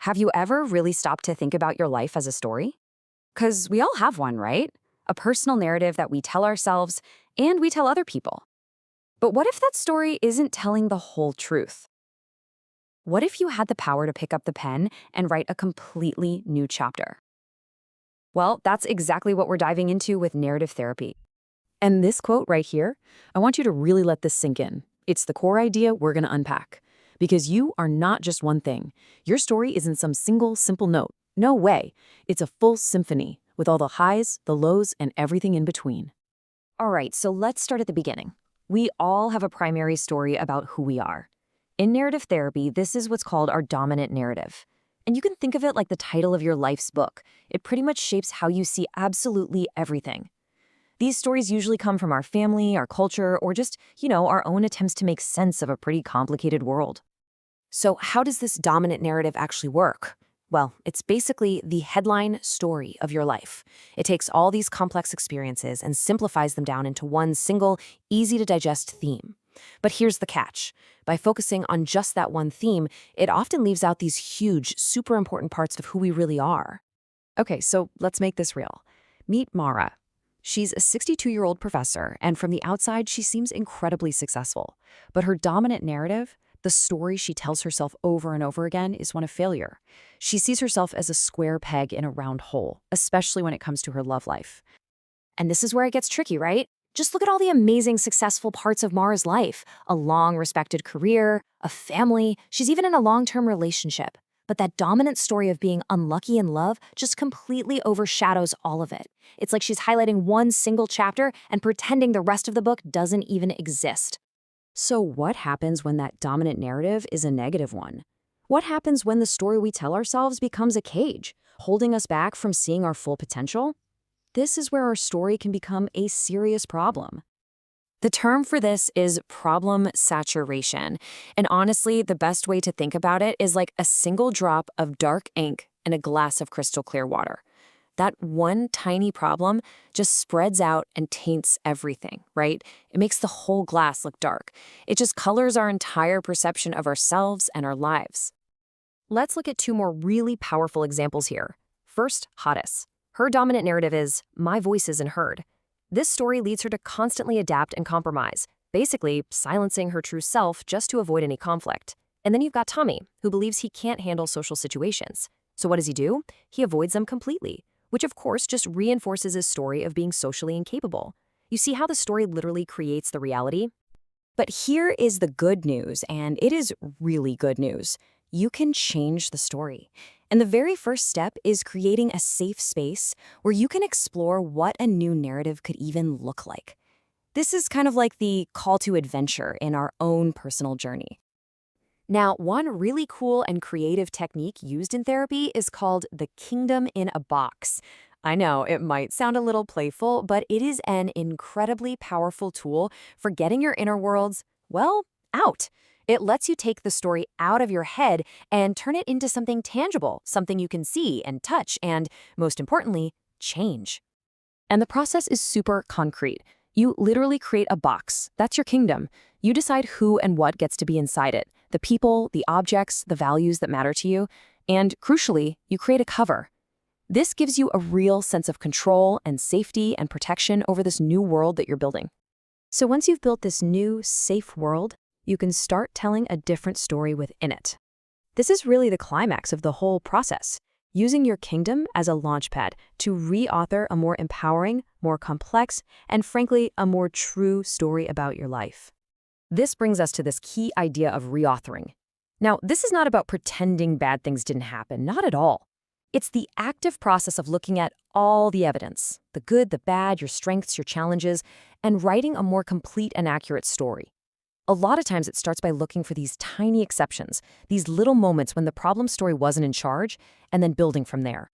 Have you ever really stopped to think about your life as a story? Because we all have one, right? A personal narrative that we tell ourselves and we tell other people. But what if that story isn't telling the whole truth? What if you had the power to pick up the pen and write a completely new chapter? Well, that's exactly what we're diving into with narrative therapy. And this quote right here, I want you to really let this sink in. It's the core idea we're going to unpack. Because you are not just one thing. Your story isn't some single, simple note. No way. It's a full symphony with all the highs, the lows, and everything in between. All right, so let's start at the beginning. We all have a primary story about who we are. In narrative therapy, this is what's called our dominant narrative. And you can think of it like the title of your life's book. It pretty much shapes how you see absolutely everything. These stories usually come from our family, our culture, or just, our own attempts to make sense of a pretty complicated world. So how does this dominant narrative actually work? Well, it's basically the headline story of your life. It takes all these complex experiences and simplifies them down into one single, easy-to-digest theme. But here's the catch. By focusing on just that one theme, it often leaves out these huge, super important parts of who we really are. Okay, so let's make this real. Meet Mara. She's a 62-year-old professor, and from the outside, she seems incredibly successful. But her dominant narrative, the story she tells herself over and over again, is one of failure. She sees herself as a square peg in a round hole, especially when it comes to her love life. And this is where it gets tricky, right? Just look at all the amazing, successful parts of Mara's life. A long, respected career, a family, she's even in a long-term relationship. But that dominant story of being unlucky in love just completely overshadows all of it. It's like she's highlighting one single chapter and pretending the rest of the book doesn't even exist. So what happens when that dominant narrative is a negative one? What happens when the story we tell ourselves becomes a cage, holding us back from seeing our full potential? This is where our story can become a serious problem. The term for this is problem saturation. And honestly, the best way to think about it is like a single drop of dark ink in a glass of crystal clear water. That one tiny problem just spreads out and taints everything, right? It makes the whole glass look dark. It just colors our entire perception of ourselves and our lives. Let's look at two more really powerful examples here. First, Hadis. Her dominant narrative is, my voice isn't heard. This story leads her to constantly adapt and compromise, basically silencing her true self just to avoid any conflict. And then you've got Tommy, who believes he can't handle social situations. So what does he do? He avoids them completely, which of course just reinforces his story of being socially incapable. You see how the story literally creates the reality? But here is the good news, and it is really good news. You can change the story. And the very first step is creating a safe space where you can explore what a new narrative could even look like. This is kind of like the call to adventure in our own personal journey. Now, one really cool and creative technique used in therapy is called the kingdom in a box. I know it might sound a little playful, but it is an incredibly powerful tool for getting your inner worlds, well, out. It lets you take the story out of your head and turn it into something tangible, something you can see and touch, and, most importantly, change. And the process is super concrete. You literally create a box. That's your kingdom. You decide who and what gets to be inside it, the people, the objects, the values that matter to you, and, crucially, you create a cover. This gives you a real sense of control and safety and protection over this new world that you're building. So once you've built this new, safe world, you can start telling a different story within it. This is really the climax of the whole process, using your kingdom as a launchpad to re-author a more empowering, more complex, and frankly, a more true story about your life. This brings us to this key idea of reauthoring. Now, this is not about pretending bad things didn't happen, not at all. It's the active process of looking at all the evidence, the good, the bad, your strengths, your challenges, and writing a more complete and accurate story. A lot of times it starts by looking for these tiny exceptions, these little moments when the problem story wasn't in charge, and then building from there.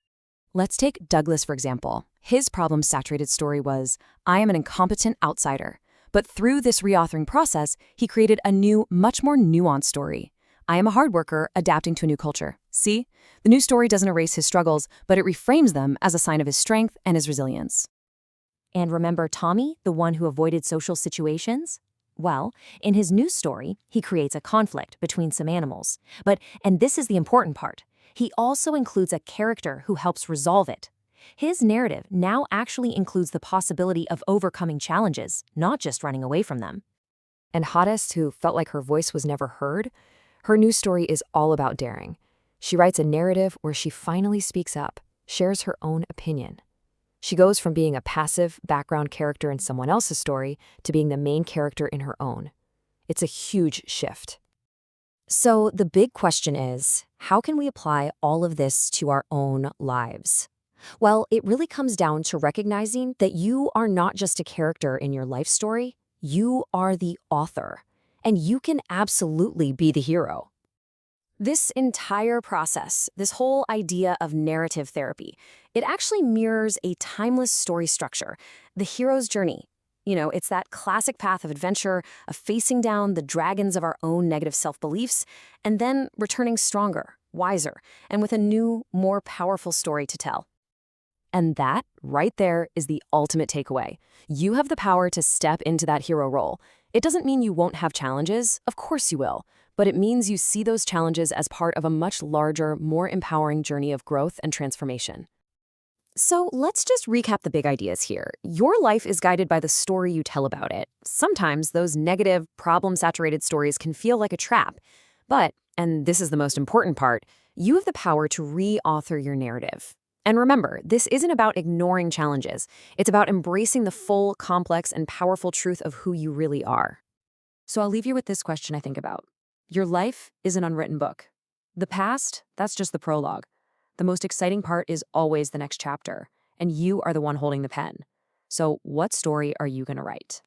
Let's take Douglas, for example. His problem-saturated story was, I am an incompetent outsider. But through this reauthoring process, he created a new, much more nuanced story. I am a hard worker adapting to a new culture. See? The new story doesn't erase his struggles, but it reframes them as a sign of his strength and his resilience. And remember Tommy, the one who avoided social situations? Well, in his new story, he creates a conflict between some animals. And this is the important part, he also includes a character who helps resolve it. His narrative now actually includes the possibility of overcoming challenges, not just running away from them. And Hottest, who felt like her voice was never heard, her new story is all about daring. She writes a narrative where she finally speaks up, shares her own opinion. She goes from being a passive background character in someone else's story to being the main character in her own. It's a huge shift. So the big question is, how can we apply all of this to our own lives? Well, it really comes down to recognizing that you are not just a character in your life story, you are the author, and you can absolutely be the hero. This entire process, this whole idea of narrative therapy, it actually mirrors a timeless story structure, the hero's journey. It's that classic path of adventure, of facing down the dragons of our own negative self-beliefs, and then returning stronger, wiser, and with a new, more powerful story to tell. And that, right there, is the ultimate takeaway. You have the power to step into that hero role. It doesn't mean you won't have challenges, of course you will, but it means you see those challenges as part of a much larger, more empowering journey of growth and transformation. So let's just recap the big ideas here. Your life is guided by the story you tell about it. Sometimes those negative, problem-saturated stories can feel like a trap. But, and this is the most important part, you have the power to re-author your narrative. And remember, this isn't about ignoring challenges. It's about embracing the full, complex, and powerful truth of who you really are. So I'll leave you with this question I think about. Your life is an unwritten book. The past, that's just the prologue. The most exciting part is always the next chapter, and you are the one holding the pen. So what story are you going to write?